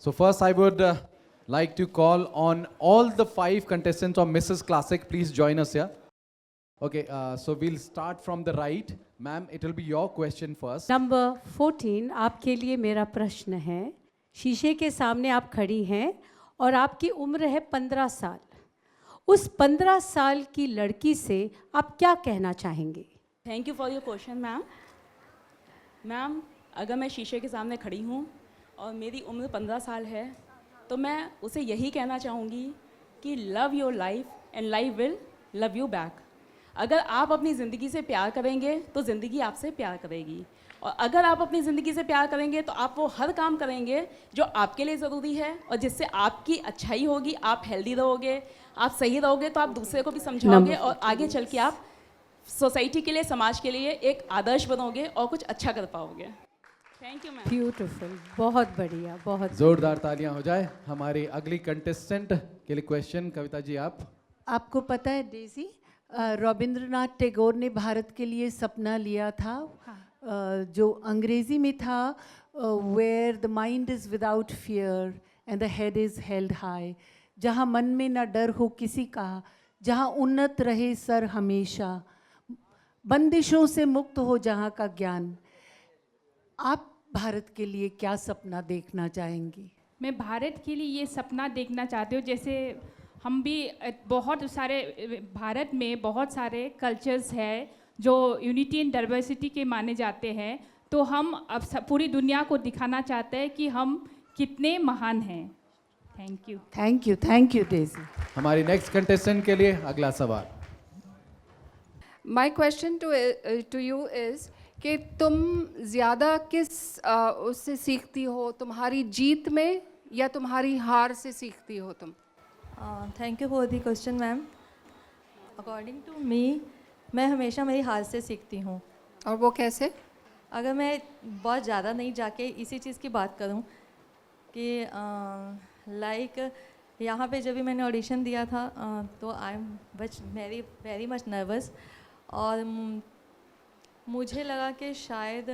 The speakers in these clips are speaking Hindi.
So first I would like to call on all the 5 contestants of Mrs. Classic. Please join us here. Okay, so we'll start from the right. Ma'am, it will be your question first. Number 14 आपके लिए मेरा प्रश्न है। शीशे के सामने आप खड़ी हैं और आपकी उम्र है 15 साल। उस 15 साल की लड़की से आप क्या कहना चाहेंगे? Thank you for your question ma'am. Ma'am, अगर मैं शीशे के सामने खड़ी हूँ और मेरी उम्र 15 साल है तो मैं उसे यही कहना चाहूँगी कि love your life and life will love you back. अगर आप अपनी ज़िंदगी से प्यार करेंगे तो ज़िंदगी आपसे प्यार करेगी, और अगर आप अपनी ज़िंदगी से प्यार करेंगे तो आप वो हर काम करेंगे जो आपके लिए ज़रूरी है और जिससे आपकी अच्छाई होगी, आप हेल्दी रहोगे, आप सही रहोगे, तो आप दूसरे को भी समझाओगे और आगे चल के आप सोसाइटी के लिए, समाज के लिए एक आदर्श बनोगे और कुछ अच्छा कर पाओगे। Thank you ma'am. ब्यूटीफुल, बहुत बढ़िया, बहुत जोरदार तालियां हो जाए हमारे अगली कंटेस्टेंट के लिए। क्वेश्चन कविता जी आप। आपको पता है डेजी, रविंद्रनाथ टैगोर ने भारत के लिए सपना लिया था, जो अंग्रेजी में था, where the mind is without fear and the head is held high, जहाँ मन में न डर हो किसी का, जहाँ उन्नत रहे सर हमेशा, बंदिशों से मुक्त हो जहाँ का ज्ञान। आप भारत के लिए क्या सपना देखना चाहेंगी? मैं भारत के लिए ये सपना देखना चाहती हूँ, जैसे हम भी बहुत सारे, भारत में बहुत सारे कल्चर्स हैं जो यूनिटी इन डाइवर्सिटी के माने जाते हैं, तो हम अब पूरी दुनिया को दिखाना चाहते हैं कि हम कितने महान हैं। Thank you. Thank you, thank you Daisy. हमारी नेक्स्ट कंटेस्टेंट के लिए अगला सवाल। My question to you is कि तुम ज़्यादा किस उससे सीखती हो, तुम्हारी जीत में या तुम्हारी हार से सीखती हो तुम? Thank you for the question ma'am. According to me, मैं हमेशा मेरी हार से सीखती हूँ। और वो कैसे? अगर मैं बहुत ज़्यादा नहीं जाके इसी चीज़ की बात करूँ कि लाइक यहाँ पे जब भी मैंने ऑडिशन दिया था तो I am very much nervous, और मुझे लगा कि शायद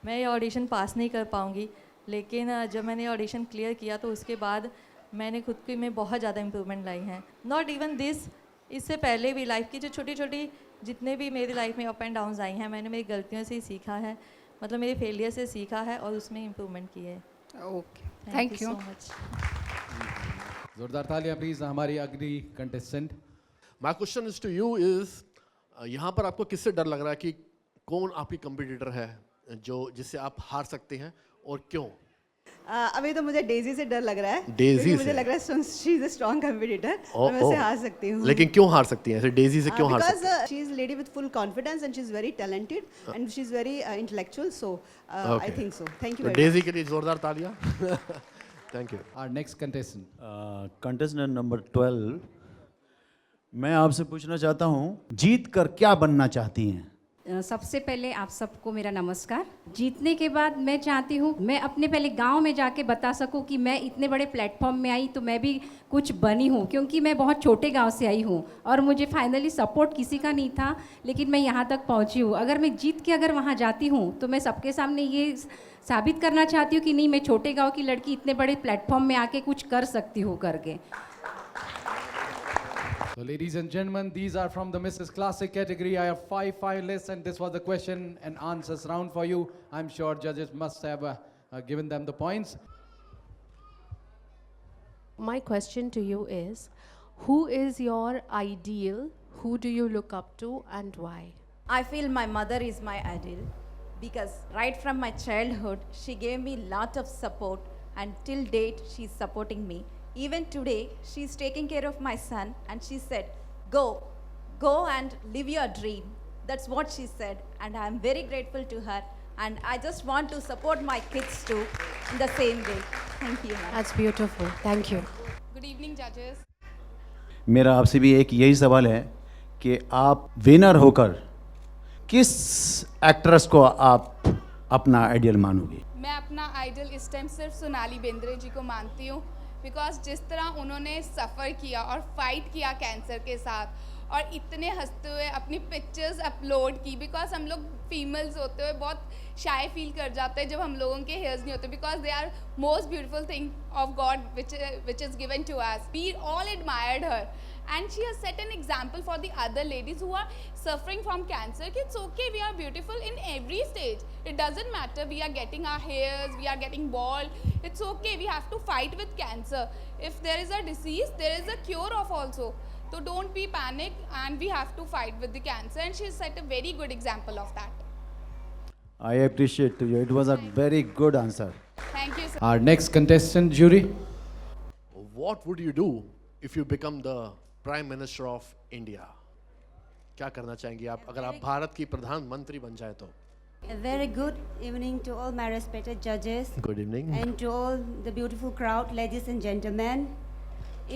मैं ये ऑडिशन पास नहीं कर पाऊँगी, लेकिन जब मैंने ऑडिशन क्लियर किया तो उसके बाद मैंने खुद की में बहुत ज़्यादा इम्प्रूवमेंट लाई है। नॉट इवन दिस, इससे पहले भी लाइफ की जो छोटी छोटी जितने भी मेरी लाइफ में अप एंड डाउन्स आई हैं, मैंने मेरी गलतियों से ही सीखा है, मतलब मेरे फेलियर से सीखा है और उसमें इम्प्रूवमेंट की है। Okay, thank you so much. जोरदार तालियां प्लीज हमारी अगली contestant. My question is to you is, यहाँ पर आपको किससे डर लग रहा है कि कौन आपकी कंपटीटर है जो जिससे आप हार सकते हैं और क्यों? अभी तो मुझे डेजी से डर लग रहा है। डेजी से? मुझे लग रहा है she is a strong competitor, मैं उससे हार सकती हूँ। लेकिन क्यों हार सकती हैं ऐसे? डेजी से क्यों हार सकती हैं? Because she is lady with full confidence and she is very talented and she is very intellectual, so I think so. Thank you. Daisy के लिए जोरदार तालियां। Thank you. Our next contestant, contestant number 12, मैं आपसे पूछना चाहता हूँ, जीत कर क्या बनना चाहती हैं? सबसे पहले आप सबको मेरा नमस्कार। जीतने के बाद मैं चाहती हूँ मैं अपने पहले गांव में जाके बता सकूँ कि मैं इतने बड़े प्लेटफॉर्म में आई तो मैं भी कुछ बनी हूँ, क्योंकि मैं बहुत छोटे गांव से आई हूँ और मुझे फाइनली सपोर्ट किसी का नहीं था, लेकिन मैं यहाँ तक पहुँची हूँ। अगर मैं जीत के अगर वहाँ जाती हूँ तो मैं सबके सामने ये साबित करना चाहती हूँ कि नहीं, मैं छोटे गाँव की लड़की इतने बड़े प्लेटफॉर्म में आके कुछ कर सकती हूँ करके। So ladies and gentlemen, these are from the Mrs. Classic category. I have 5 finalists and this was the question and answers round for you. I'm sure judges must have given them the points. My question to you is, who is your ideal? Who do you look up to and why? I feel my mother is my ideal because right from my childhood she gave me lot of support and till date she's supporting me. Even today she's taking care of my son and she said, go and live your dream. That's what she said and I'm very grateful to her and I just want to support my kids too in the same way. Thank you. That's beautiful. Thank you. Good evening जजेस। मेरा आपसे भी एक यही सवाल है कि आप विनर होकर किस एक्ट्रेस को आप अपना आइडियल मानोगे? मैं अपना आइडल इस टाइम सिर्फ सोनाली बेंद्रे जी को मानती हूँ, बिकॉज जिस तरह उन्होंने सफ़र किया और फाइट किया कैंसर के साथ और इतने हंसते हुए अपनी पिक्चर्स अपलोड की, बिकॉज हम लोग फीमेल्स होते हुए बहुत शाय फील कर जाते हैं जब हम लोगों के हेयर्स नहीं होते, because they are most beautiful thing of God which is given to us. We all admired her and she has set an example for the other ladies who are suffering from cancer. It's okay, we are beautiful in every stage. It doesn't matter we are getting our hairs, we are getting bald. It's okay, we have to fight with cancer. If there is a disease, there is a cure of also. So don't be panic, and we have to fight with the cancer, and she has set a very good example of that. I appreciate you. It was a very good answer. Thank you, sir. Our next contestant, jury. What would you do if you become the prime minister of India? क्या करना चाहेंगी आप अगर आप भारत की प्रधानमंत्री बन जाए तो? A very good evening to all my respected judges. Good evening. And to all the beautiful crowd, ladies and gentlemen.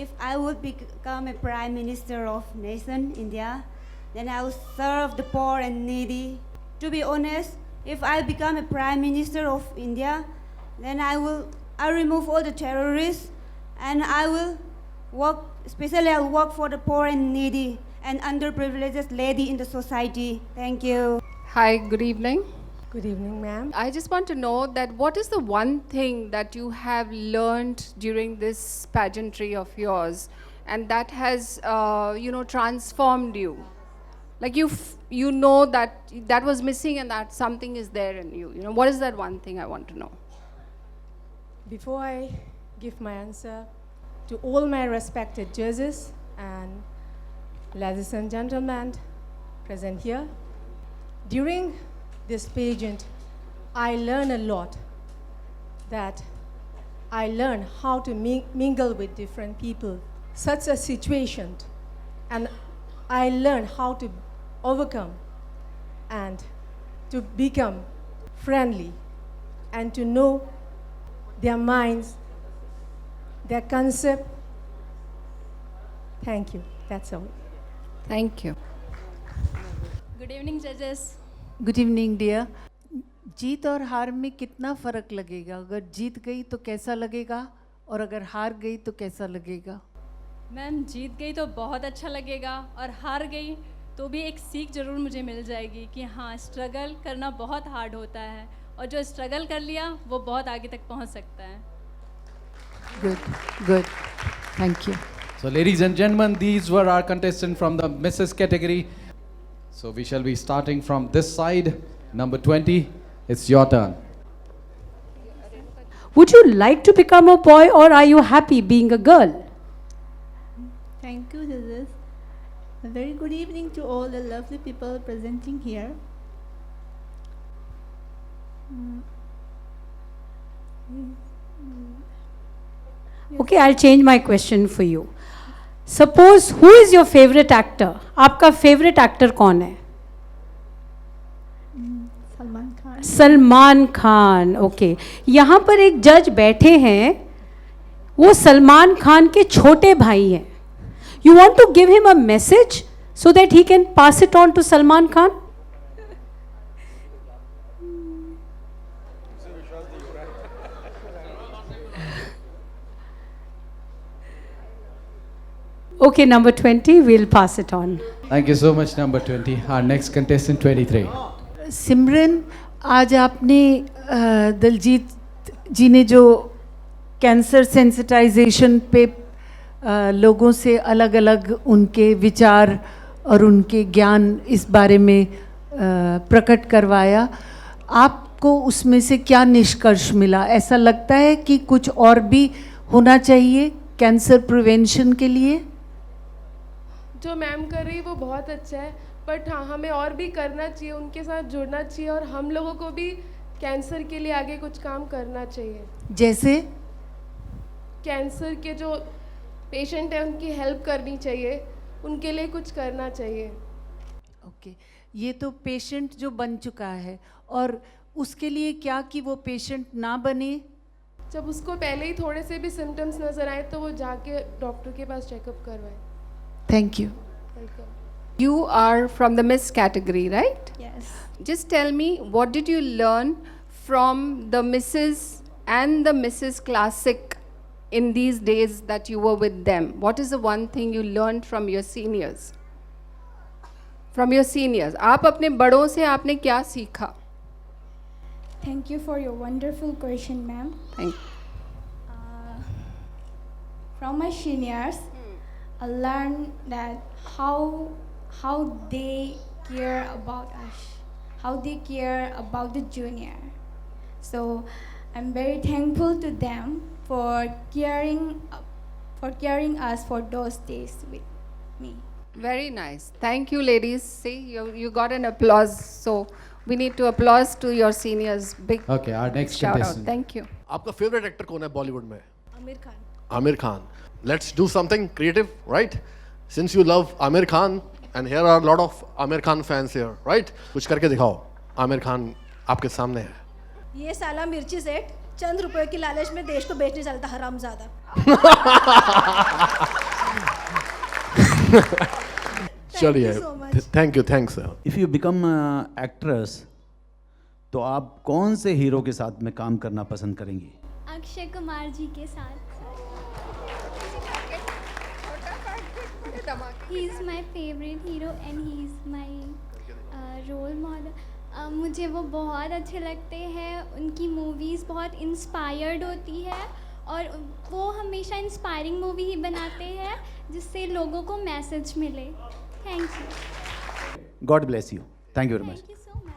If I would become a prime minister of nation India, then I will serve the poor and needy. To be honest, if I become a prime minister of India, then I'll remove all the terrorists, and I will work, especially I'll work for the poor and needy and underprivileged lady in the society. Thank you. Hi, good evening. Good evening, ma'am. I just want to know that what is the one thing that you have learned during this pageantry of yours and that has, transformed you? Like you know that was missing and that something is there in you. What is that one thing I want to know? Before I give my answer, to all my respected judges and ladies and gentlemen present here, during this pageant, I learned a lot. That I learned how to mingle with different people, such a situation, and I learned how to overcome and to become friendly and to know their minds, their concept. Thank you. That's all. Thank you. Good evening, judges. Good evening dear. जीत और हार में कितना फ़र्क लगेगा? अगर जीत गई तो कैसा लगेगा और अगर हार गई तो कैसा लगेगा? मैम, जीत गई तो बहुत अच्छा लगेगा और हार गई तो भी एक सीख ज़रूर मुझे मिल जाएगी कि हाँ, स्ट्रगल करना बहुत हार्ड होता है और जो स्ट्रगल कर लिया वो बहुत आगे तक पहुंच सकता है. Good. Thank you. So ladies and gentlemen, these were our contestants from the Mrs. category. So we shall be starting from this side. Number 20, it's your turn. Would you like to become a boy or are you happy being a girl? Thank you, judges. A very good evening to all the lovely people presenting here. Okay, I'll change my question for you. Suppose, who is your favorite actor? आपका favorite actor कौन है? Salman Khan. Salman Khan. Okay, यहाँ पर एक जज बैठे हैं, वो सलमान खान के छोटे भाई हैं. You want to give him a message so that he can pass it on to Salman Khan? Okay, number 20, we'll pass it on. Thank you so much, number 20. Our next contestant, 23. सिमरन, आज आपने दलजीत जी ने जो कैंसर सेंसिटाइजेशन पे लोगों से अलग अलग उनके विचार और उनके ज्ञान इस बारे में प्रकट करवाया, आपको उसमें से क्या निष्कर्ष मिला? ऐसा लगता है कि कुछ और भी होना चाहिए कैंसर प्रिवेंशन के लिए? जो मैम कर रही वो बहुत अच्छा है, बट हाँ, हमें और भी करना चाहिए, उनके साथ जुड़ना चाहिए और हम लोगों को भी कैंसर के लिए आगे कुछ काम करना चाहिए. जैसे कैंसर के जो पेशेंट है उनकी हेल्प करनी चाहिए, उनके लिए कुछ करना चाहिए. ओके, ये तो पेशेंट जो बन चुका है, और उसके लिए क्या कि वो पेशेंट ना बने? जब उसको पहले ही थोड़े से भी सिम्टम्स नज़र आए तो वो जाके डॉक्टर के पास चेकअप करवाए. Thank you. Welcome. You are from the Miss category, right? Yes. Just tell me, what did you learn from the Mrs. and the Mrs. Classic in these days that you were with them? What is the one thing you learned from your seniors? From your seniors, आप अपने बड़ों से आपने क्या सीखा? Thank you for your wonderful question, ma'am. Thank From my seniors, I learned that how they care about us, how they care about the junior. So I'm very thankful to them for caring us for those days with me. Very nice. Thank you, ladies. See, you got an applause. So we need to applause to your seniors. Big Okay, our next shout out. contestant. Thank you. आपका फेवरेट एक्टर कौन है बॉलीवुड में? Amir Khan. Aamir Khan. Let's do something creative, right? Since you love Amir Khan, and here are a lot of Amir Khan fans here, right? कुछ करके दिखाओ. आमिर खान आपके सामने है. ये साला मिर्ची सेठ चंद रुपए की लालच में देश को बेचने चलता हरामजादा. चलिए. Thank you, thanks sir. If you become actress तो आप कौन से हीरो के साथ में काम करना पसंद करेंगी? अक्षय कुमार जी के साथ. He is my favorite hero and he is my role model. मुझे वो बहुत अच्छे लगते हैं. उनकी मूवीज़ बहुत इंस्पायर्ड होती है और वो हमेशा इंस्पायरिंग मूवी ही बनाते हैं जिससे लोगों को मैसेज मिले. Thank you. God bless you. Thank you very much. Thank you so much.